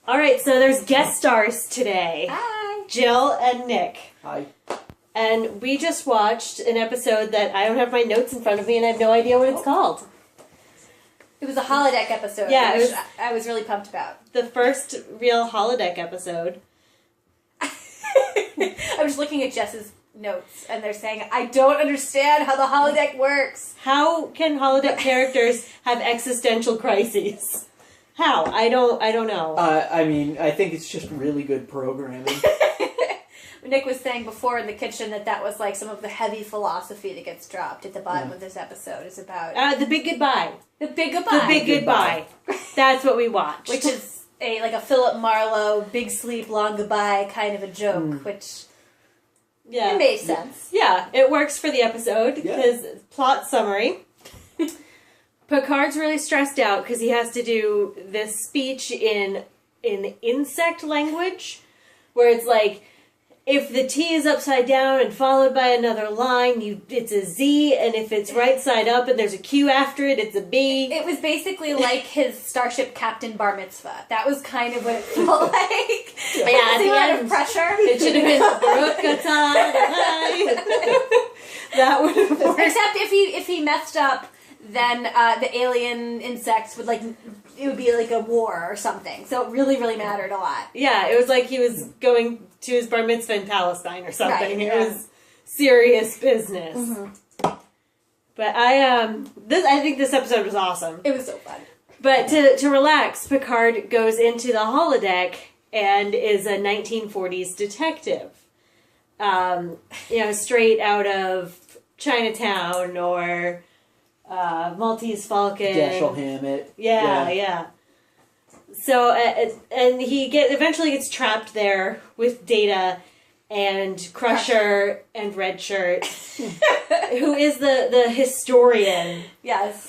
All right, so there's guest stars today. Hi. Jill and Nick. Hi. And we just watched an episode that I don't have my notes in front of me and I have no idea what it's called. It was a holodeck episode. Yeah, which I was really pumped about. The first real holodeck episode. I was looking at Jess's notes and they're saying, I don't understand how the holodeck works. How can holodeck characters have existential crises? How? I don't know. I mean, I think it's just really good programming. Nick was saying before in the kitchen that was like some of the heavy philosophy that gets dropped at the bottom of this episode. Is about The Big Goodbye. The Big Goodbye. The Big Goodbye. That's what we watched. Which is a Philip Marlowe, big sleep, long goodbye kind of a joke, which it made sense. Yeah, it works for the episode because plot summary. Picard's really stressed out because he has to do this speech in insect language where it's like, if the T is upside down and followed by another line, it's a Z, and if it's right side up and there's a Q after it, it's a B. It was basically like his Starship Captain Bar Mitzvah. That was kind of what it felt like. Yeah, at the lot end, of pressure. It should have been That would have worked. Except if he messed up, then the alien insects would it would be like a war or something. So it really, really mattered a lot. Yeah, it was like he was going to his bar mitzvah in Palestine or something. Right, it was serious business. Mm-hmm. But I think this episode was awesome. It was so fun. But to relax, Picard goes into the holodeck and is a 1940s detective. Straight out of Chinatown or Maltese Falcon. Dashiell Hammett. Yeah. So, and he eventually gets trapped there with Data and Crusher and Red Shirt, who is the historian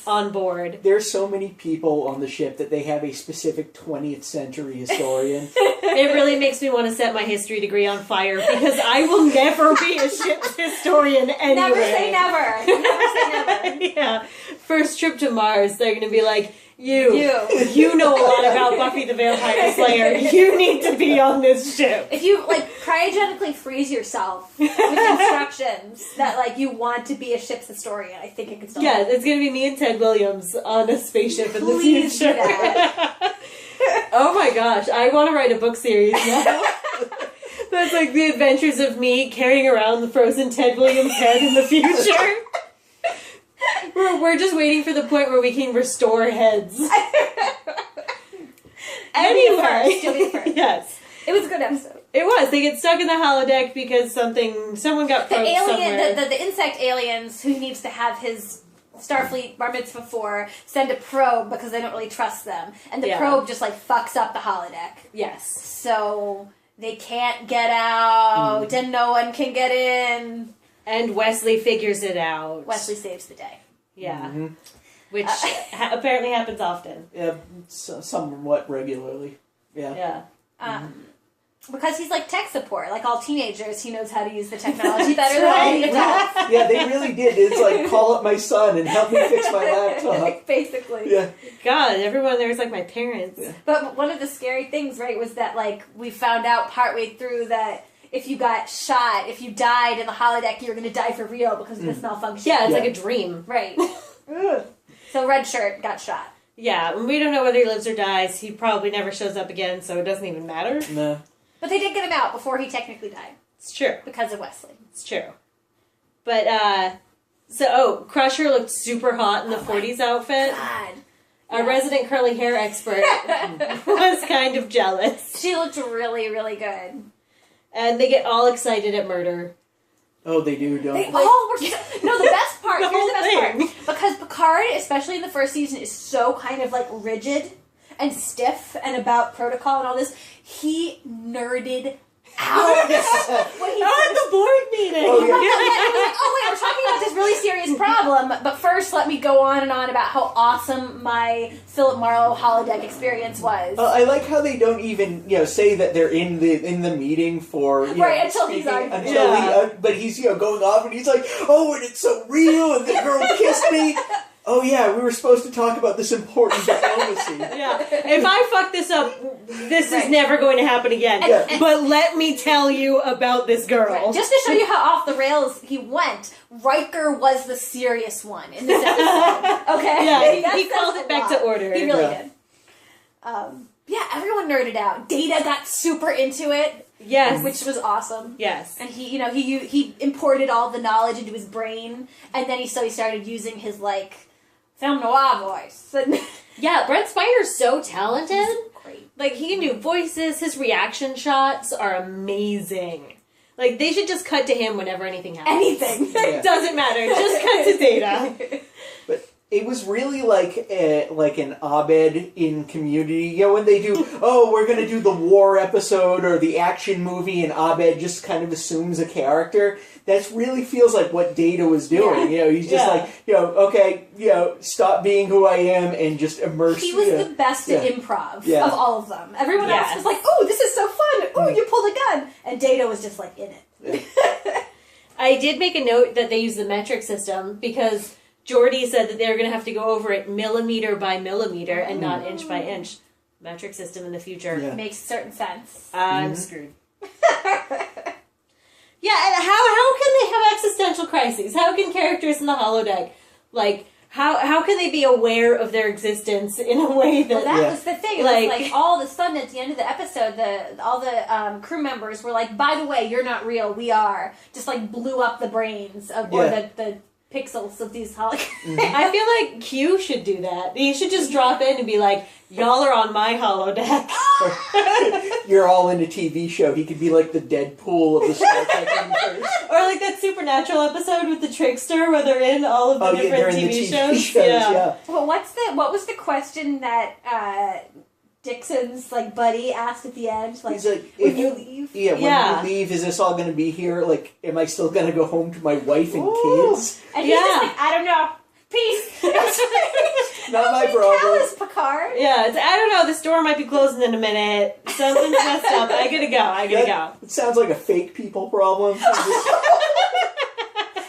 on board. There's so many people on the ship that they have a specific 20th century historian. It really makes me want to set my history degree on fire because I will never be a ship's historian anyway. Never say never. Never say never. Yeah. First trip to Mars, they're going to be like, You know a lot about Buffy the Vampire Slayer. You need to be on this ship. If you, cryogenically freeze yourself with instructions that, you want to be a ship's historian, I think it can still happen. It's going to be me and Ted Williams on a spaceship in the Please future. do that. Oh my gosh, I want to write a book series now. That's like the adventures of me carrying around the frozen Ted Williams head in the future. We're just waiting for the point where we can restore heads. Anyway. You'll be first. Yes. It was a good episode. It was. They get stuck in the holodeck because someone got probed somewhere. The insect aliens who needs to have his Starfleet bar mitzvah for send a probe because they don't really trust them. And the probe just fucks up the holodeck. Yes. So they can't get out and no one can get in. And Wesley figures it out. Wesley saves the day. Yeah. Mm-hmm. Which apparently happens often. Yeah, somewhat regularly. Yeah. Yeah. Because he's tech support. Like all teenagers, he knows how to use the technology better than all the adults. Yeah, they really did. It's call up my son and help me fix my laptop. Basically. Yeah. God, everyone there is like my parents. Yeah. But one of the scary things, right, was that, we found out partway through that if you got shot, if you died in the holodeck, you were going to die for real because of this malfunction. Yeah, it's like a dream. Right. So Red Shirt got shot. Yeah, and we don't know whether he lives or dies. He probably never shows up again, so it doesn't even matter. No. But they did get him out before he technically died. It's true. Because of Wesley. It's true. But, Crusher looked super hot in the 40s outfit. God. Our resident curly hair expert was kind of jealous. She looked really, really good. And they get all excited at murder. Oh, they do, don't They they? all were... No, the best part... The here's the whole best part. Because Picard, especially in the first season, is so kind of, rigid and stiff and about protocol and all this. He nerded out. When he at the board meeting! Oh, yeah. I'm talking about this really serious problem, but first let me go on and on about how awesome my Philip Marlowe holodeck experience was. I like how they don't even, say that they're in the meeting for until he's speaking, on. but he's going off and he's like, oh, and it's so real, and the girl kissed me. oh yeah, we were supposed to talk about this important diplomacy. Yeah. If I fuck this up, this is never going to happen again. But let me tell you about this girl. Right. Just to show you how off the rails he went, Riker was the serious one in this episode. Okay? Yeah, he called it back to order. He really did. Yeah, everyone nerded out. Data got super into it. Yes. Which was awesome. Yes. And he imported all the knowledge into his brain, and then he started using his, like, film noir voice. Yeah, Brent Spiner's so talented. Great. Like, he can do voices. His reaction shots are amazing. Like, they should just cut to him whenever anything happens. Anything. It doesn't matter. Just cut to Data. But it was really like an Abed in Community. You know, when they do, oh, we're going to do the war episode or the action movie, and Abed just kind of assumes a character. That really feels like what Data was doing. Yeah. You know, he's just like, you know, okay, you know, stop being who I am and just immerse. He was the best at improv of all of them. Everyone else was like, oh, this is so fun. Oh, you pulled a gun. And Data was just like in it. Yeah. I did make a note that they use the metric system because Geordi said that they were going to have to go over it millimeter by millimeter and not inch by inch. Metric system in the future. Yeah. Makes certain sense. I'm screwed. Yeah, and how can they have existential crises? How can characters in the holodeck, like, how can they be aware of their existence in a way that... Well, that was the thing. It was like, all of a sudden, at the end of the episode, all the crew members were like, by the way, you're not real, we are. Just, like, blew up the brains of, or the pixels of these holograms. I feel like Q should do that. He should just drop in and be like, y'all are on my holodeck. You're all in a TV show. He could be like the Deadpool of the Star Trek universe. Or like that Supernatural episode with the Trickster where they're in all of the different TV shows. Yeah. Well, what was the question that Dixon's like buddy asked at the end? Like, he's like, when you leave? Yeah, when you leave, is this all going to be here? Like, am I still going to go home to my wife and kids? And he's just like, I don't know. Peace. Not my problem. Callous Picard. Yeah, I don't know. The store might be closing in a minute. Something's messed up. I gotta go. It sounds like a fake people problem.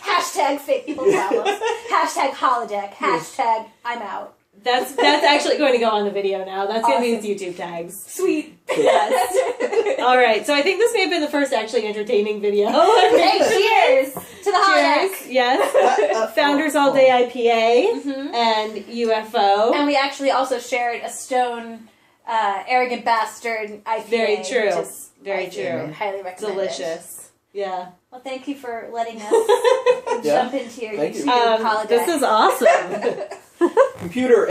Hashtag fake people problems. Hashtag holodeck. Hashtag I'm out. That's actually going to go on the video now. That's going to be its YouTube tags. Sweet. Yes. All right. So I think this may have been the first actually entertaining video. Hey, cheers to the holodeck. Cheers. Yes. Founders All Day IPA and UFO. And we actually also shared a Stone Arrogant Bastard IPA. Very true. Which is, Very true. Highly recommended. Delicious. Yeah. Well, thank you for letting us jump into your YouTube holodeck. This is awesome. Computer